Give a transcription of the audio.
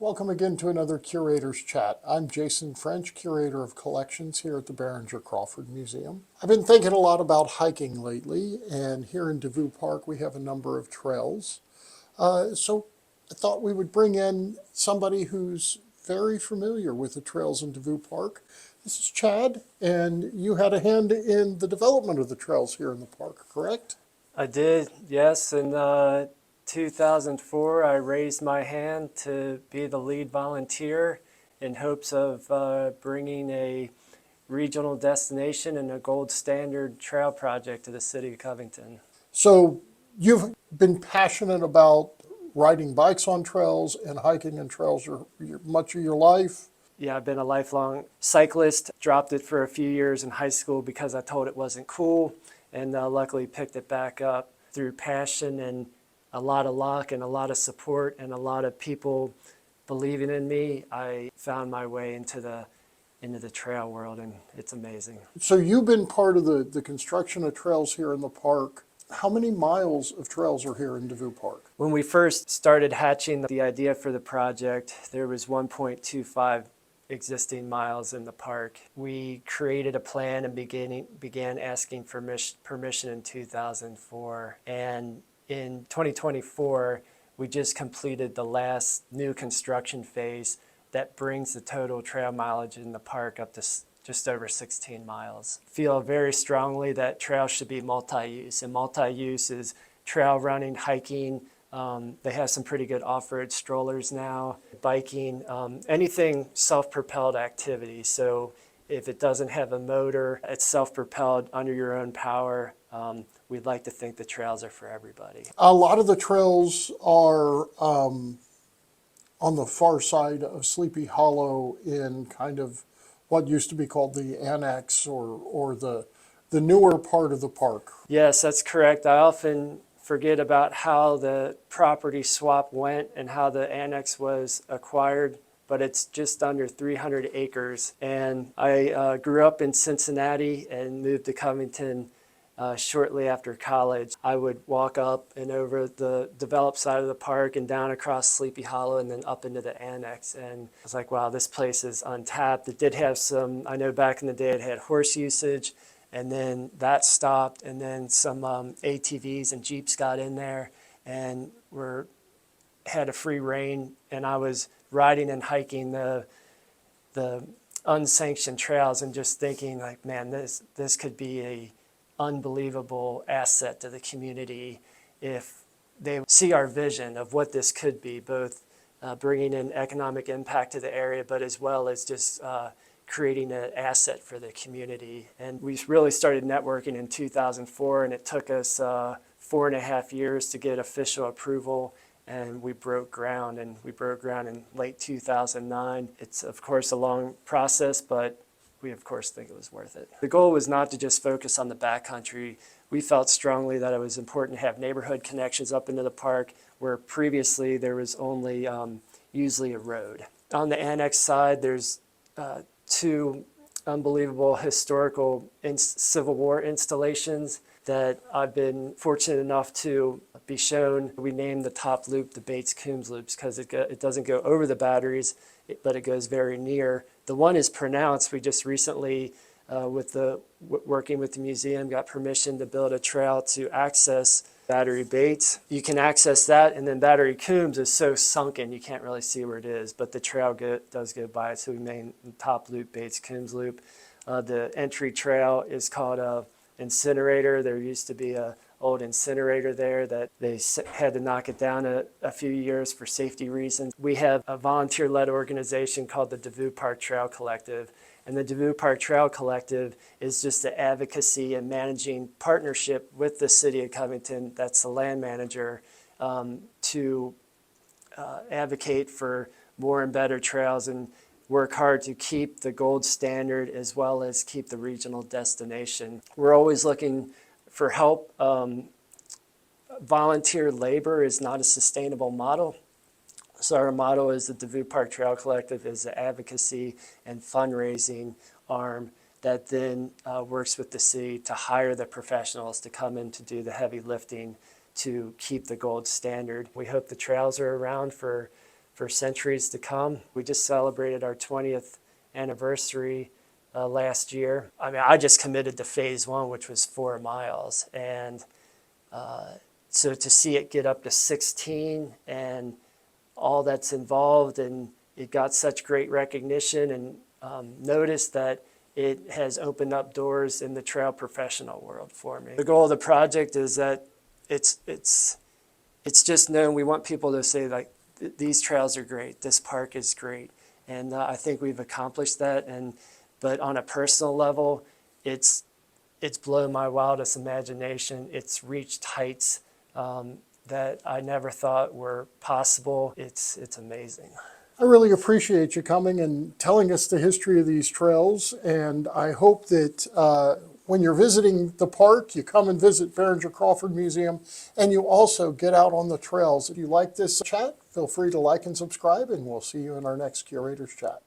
Welcome again to another Curator's Chat. I'm Jason French, Curator of Collections here at the Behringer-Crawford Museum. I've been thinking a lot about hiking lately, and here in Devou Park we have a number of trails. So I thought we would bring in somebody who's very familiar with the trails in Devou Park. This is Chad, and you had a hand in the development of the trails here in the park, correct? I did, yes. In 2004, I raised my hand to be the lead volunteer in hopes of bringing a regional destination and a gold standard trail project to the city of Covington. So you've been passionate about riding bikes on trails and hiking in trails much of your life. Yeah, I've been a lifelong cyclist. Dropped it for a few years in high school because I told it wasn't cool, and luckily picked it back up through passion and a lot of luck and a lot of support and a lot of people believing in me. I found my way into the trail world, and it's amazing. So you've been part of the construction of trails here in the park. How many miles of trails are here in Devou Park? When we first started hatching the idea for the project, there was 1.25 existing miles in the park. We created a plan and began asking for permission in 2004. And in 2024, we just completed the last new construction phase that brings the total trail mileage in the park up to just over 16 miles. Feel very strongly that trails should be multi-use, and multi-use is trail running, hiking. They have some pretty good off-road strollers now, biking, anything self-propelled activity. So if it doesn't have a motor, it's self-propelled under your own power. We'd like to think the trails are for everybody. A lot of the trails are on the far side of Sleepy Hollow in kind of what used to be called the annex or the newer part of the park. Yes, that's correct. I often forget about how the property swap went and how the annex was acquired, but it's just under 300 acres. And I grew up in Cincinnati and moved to Covington shortly after college. I would walk up and over the developed side of the park and down across Sleepy Hollow and then up into the annex. And I was like, wow, this place is untapped. It did have some, I know back in the day it had horse usage, and then that stopped, and then some ATVs and Jeeps got in there and had a free reign, and I was riding and hiking the unsanctioned trails and just thinking like, man, this could be a unbelievable asset to the community if they see our vision of what this could be, both bringing in economic impact to the area, but as well as just creating an asset for the community. And we really started networking in 2004, and it took us 4.5 years to get official approval, and we broke ground in late 2009. It's of course a long process, but we of course think it was worth it. The goal was not to just focus on the backcountry. We felt strongly that it was important to have neighborhood connections up into the park where previously there was only usually a road. On the annex side, there's two unbelievable historical Civil War installations that I've been fortunate enough to be shown. We named the top loop the Bates-Coombs loops because it doesn't go over the batteries, but it goes very near. The one is pronounced. We just recently, working with the museum, got permission to build a trail to access Battery Bates. You can access that, and then Battery Coombs is so sunken you can't really see where it is, but the trail does go by it, so we named the top loop Bates-Coombs loop. The entry trail is called Incinerator. There used to be an old incinerator there that they had to knock it down a few years for safety reasons. We have a volunteer-led organization called the Devou Park Trail Collective, and the Devou Park Trail Collective is just the advocacy and managing partnership with the city of Covington, that's the land manager, to advocate for more and better trails and work hard to keep the gold standard as well as keep the regional destination. We're always looking for help. Volunteer labor is not a sustainable model. So our motto is the Devou Park Trail Collective is the advocacy and fundraising arm that then works with the city to hire the professionals to come in to do the heavy lifting to keep the gold standard. We hope the trails are around for for centuries to come. We just celebrated our 20th anniversary last year. I mean, I just committed to phase one, which was 4 miles. And so to see it get up to 16 and all that's involved, and it got such great recognition, and notice that it has opened up doors in the trail professional world for me. The goal of the project is that it's just known. We want people to say, like, these trails are great, this park is great. And I think we've accomplished that. But on a personal level, it's blown my wildest imagination. It's reached heights that I never thought were possible. It's amazing. I really appreciate you coming and telling us the history of these trails, and I hope that when you're visiting the park, you come and visit Behringer-Crawford Museum, and you also get out on the trails. If you like this chat, feel free to like and subscribe, and we'll see you in our next Curator's Chat.